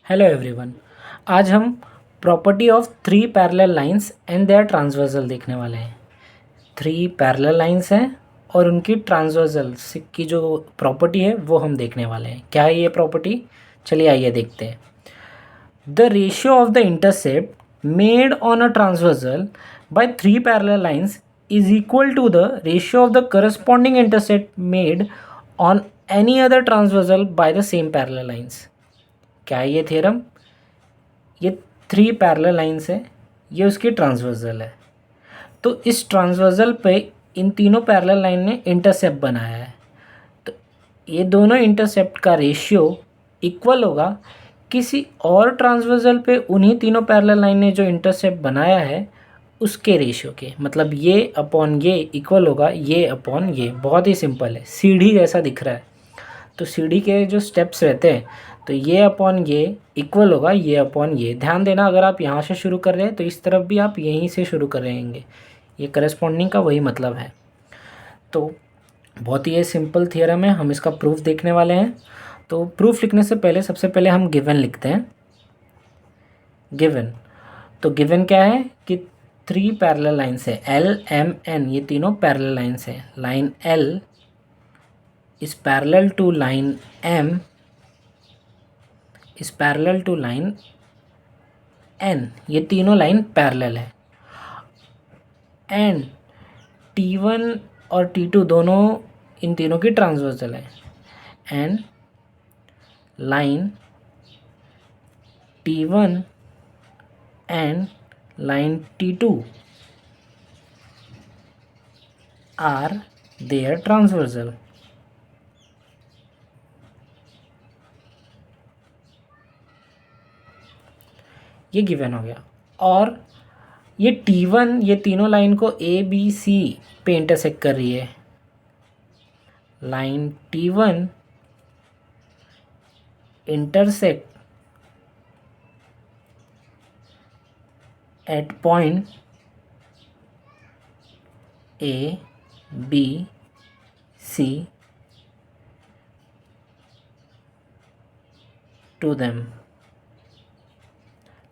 Hello everyone. आज हम property of three parallel lines and their transversal देखने वाले हैं। थ्री पैरेलल लाइंस हैं और उनकी ट्रांसवर्सल की जो प्रॉपर्टी है वो हम देखने वाले हैं। क्या है ये प्रॉपर्टी? चलिए आइए देखते हैं। The ratio of the intercept made on a transversal by three parallel lines is equal to the ratio of the corresponding intercept made on any other transversal by the same parallel lines. क्या है ये theorem? ये three parallel lines है, ये उसकी transversal है। तो इस ट्रांसवर्सल पे इन तीनों पैरेलल लाइन ने इंटरसेप्ट बनाया है। तो ये दोनों इंटरसेप्ट का रेशियो इक्वल होगा किसी और ट्रांसवर्सल पे उन्हीं तीनों पैरेलल लाइन ने जो इंटरसेप्ट बनाया है उसके रेशियो के। मतलब ये अपॉन ये इक्वल होगा ये अपॉन ये। बहुत ही सिंपल है, सीढ़ी जैसा दिख रहा है। तो सीढ़ी के जो स्टेप्स रहते हैं तो ये अपॉन ये इक्वल होगा ये अपॉन ये। ध्यान देना, अगर आप यहाँ से शुरू कर रहे हैं तो इस तरफ भी आप यहीं से शुरू कर रहेंगे। ये करस्पॉन्डिंग का वही मतलब है। तो बहुत ही ये सिंपल थियरम है, हम इसका प्रूफ देखने वाले हैं। तो प्रूफ लिखने से पहले सबसे पहले हम गिवन लिखते हैं। गिवन, तो गिवन क्या है कि थ्री पैरेलल लाइन्स है, एल एम एन, ये तीनों पैरेलल लाइन्स है। Line L is parallel to line M is parallel to line N। ये तीनों लाइन पैरेलल है। एंड T1 और T2 दोनों इन तीनों की ट्रांसवर्सल है। And line T1 and line T2 are their transversal. ये गिवन हो गया। और ये T1 ये तीनों लाइन को ABC पे इंटरसेक्ट कर रही है। Line T1 intersect at point ABC to them.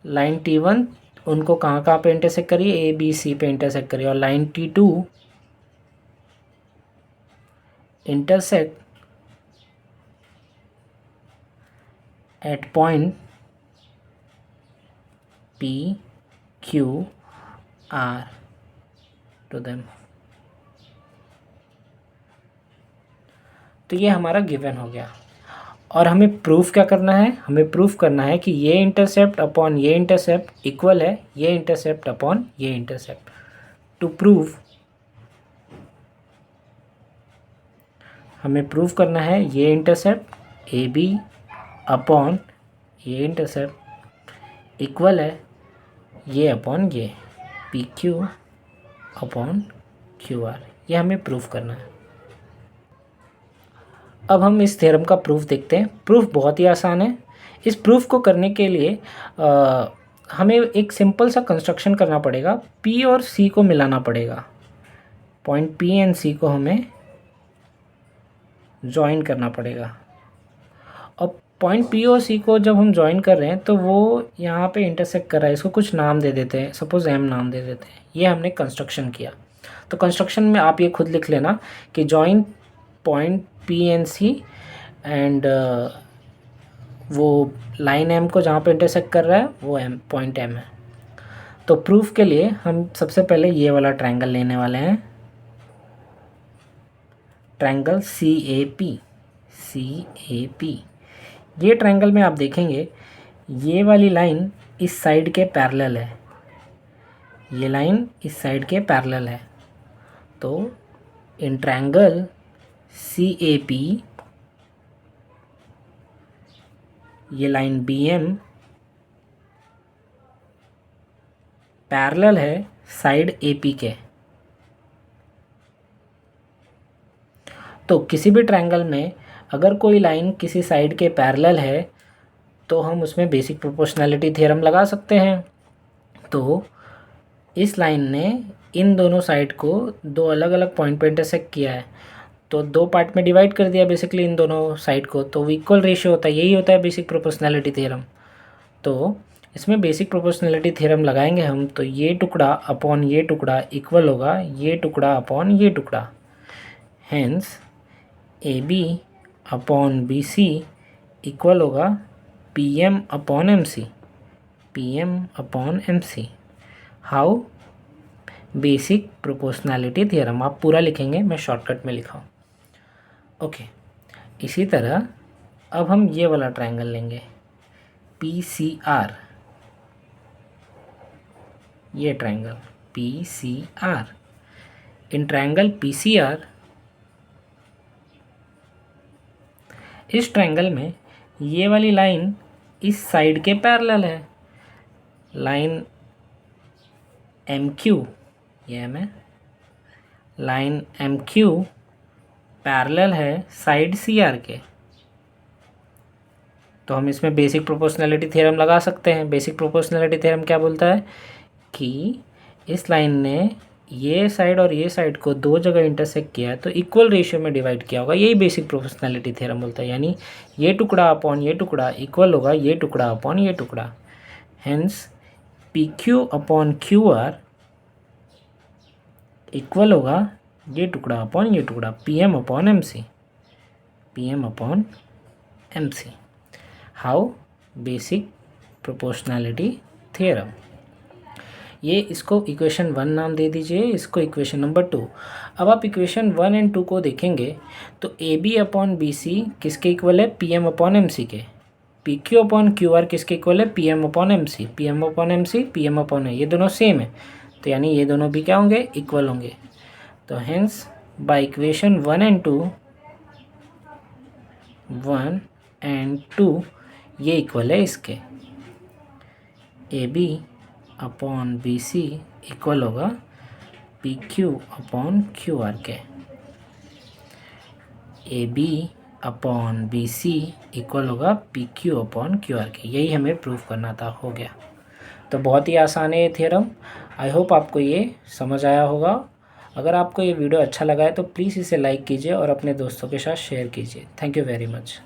Line T1 उनको कहाँ कहाँ पे इंटरसेक्ट करिए? ABC पे इंटरसेक्ट करिए। और line T2 intersect at point PQR to them. तो ये हमारा गिवन हो गया। और हमें प्रूफ क्या करना है? हमें प्रूफ करना है कि ये इंटरसेप्ट अपॉन ये इंटरसेप्ट इक्वल है ये इंटरसेप्ट अपॉन ये इंटरसेप्ट। टू प्रूव हमें प्रूफ करना है ये इंटरसेप्ट AB अपॉन ये इंटरसेप्ट इक्वल है ये अपॉन ये PQ अपॉन QR। ये हमें प्रूफ करना है। अब हम इस थ्योरम का प्रूफ देखते हैं। प्रूफ बहुत ही आसान है। इस प्रूफ को करने के लिए हमें एक सिंपल सा कंस्ट्रक्शन करना पड़ेगा। P और C को मिलाना पड़ेगा। पॉइंट P एंड C को हमें ज्वाइन करना पड़ेगा। और पॉइंट P और C को जब हम ज्वाइन कर रहे हैं तो वो यहाँ पे इंटरसेक्ट कर रहा है। इसको कुछ नाम दे देते हैं, सपोज M नाम दे देते हैं। ये हमने कंस्ट्रक्शन किया। तो कंस्ट्रक्शन में आप ये खुद लिख लेना कि join point P and C and वो लाइन M को जहाँ पे इंटरसेक्ट कर रहा है वो पॉइंट M है। तो प्रूफ के लिए हम सबसे पहले ये वाला ट्रायंगल लेने वाले हैं, ट्रायंगल CAP। ये ट्रायंगल में आप देखेंगे ये वाली लाइन इस साइड के पैरेलल है, ये लाइन इस साइड के पैरेलल है। तो इन ट्रायंगल CAP ये लाइन BM पैरेलल है साइड AP के। तो किसी भी ट्रायंगल में अगर कोई लाइन किसी साइड के पैरेलल है तो हम उसमें बेसिक प्रोपोर्शनैलिटी थ्योरम लगा सकते हैं। तो इस लाइन ने इन दोनों साइड को दो अलग अलग पॉइंट पर इंटरसेक्ट किया है, तो दो पार्ट में डिवाइड कर दिया बेसिकली इन दोनों साइड को, तो इक्वल रेशियो होता है। यही होता है बेसिक प्रोपोर्शनैलिटी थ्योरम। तो इसमें बेसिक प्रोपोर्शनैलिटी थ्योरम लगाएंगे हम, तो ये टुकड़ा अपॉन ये टुकड़ा इक्वल होगा ये टुकड़ा अपॉन ये टुकड़ा। Hence AB upon BC equal होगा PM upon MC, PM upon MC। How? Basic proportionality theorem. आप पूरा लिखेंगे, मैं शॉर्टकट में लिखा हूँ। ओके, इसी तरह अब हम ये वाला ट्रायंगल लेंगे PCR, ये triangle PCR। In triangle PCR, इस ट्रायंगल में ये वाली लाइन इस साइड के पैरेलल है। लाइन MQ, ये M है, लाइन MQ पैरेलल है साइड CR के। तो हम इसमें बेसिक प्रोपोर्शनैलिटी थ्योरम लगा सकते हैं। बेसिक प्रोपोर्शनैलिटी थ्योरम क्या बोलता है कि इस लाइन ने ये साइड और ये साइड को दो जगह इंटरसेक्ट किया है तो इक्वल रेशियो में डिवाइड किया होगा। यही बेसिक प्रोपोर्शनैलिटी थ्योरम बोलता है। यानी ये टुकड़ा अपॉन ये टुकड़ा इक्वल होगा ये टुकड़ा अपॉन ये टुकड़ा। Hence PQ upon QR equal होगा ये टुकड़ा अपॉन ये टुकड़ा, PM upon MC, PM upon MC। How? Basic proportionality theorem. ये इसको इक्वेशन 1 नाम दे दीजिए, इसको इक्वेशन नंबर 2। अब आप इक्वेशन 1 एंड 2 को देखेंगे तो AB अपॉन BC किसके इक्वल है? PM अपॉन MC के। PQ अपॉन QR किसके इक्वल है? PM upon MC, PM upon MC, PM upon A, ये दोनों सेम है। तो यानी ये दोनों भी क्या होंगे? इक्वल होंगे। तो हेंस बाय इक्वेशन 1 एंड 2 ये इक्वल है इसके। AB अपॉन BC इक्वल होगा PQ अपॉन QR के। AB अपॉन BC इक्वल होगा PQ अपॉन QR के। यही हमें प्रूव करना था, हो गया। तो बहुत ही आसान है ये थ्योरम। आई होप आपको ये समझ आया होगा। अगर आपको ये वीडियो अच्छा लगा है तो प्लीज़ इसे लाइक कीजिए और अपने दोस्तों के साथ शेयर कीजिए। Thank you very much.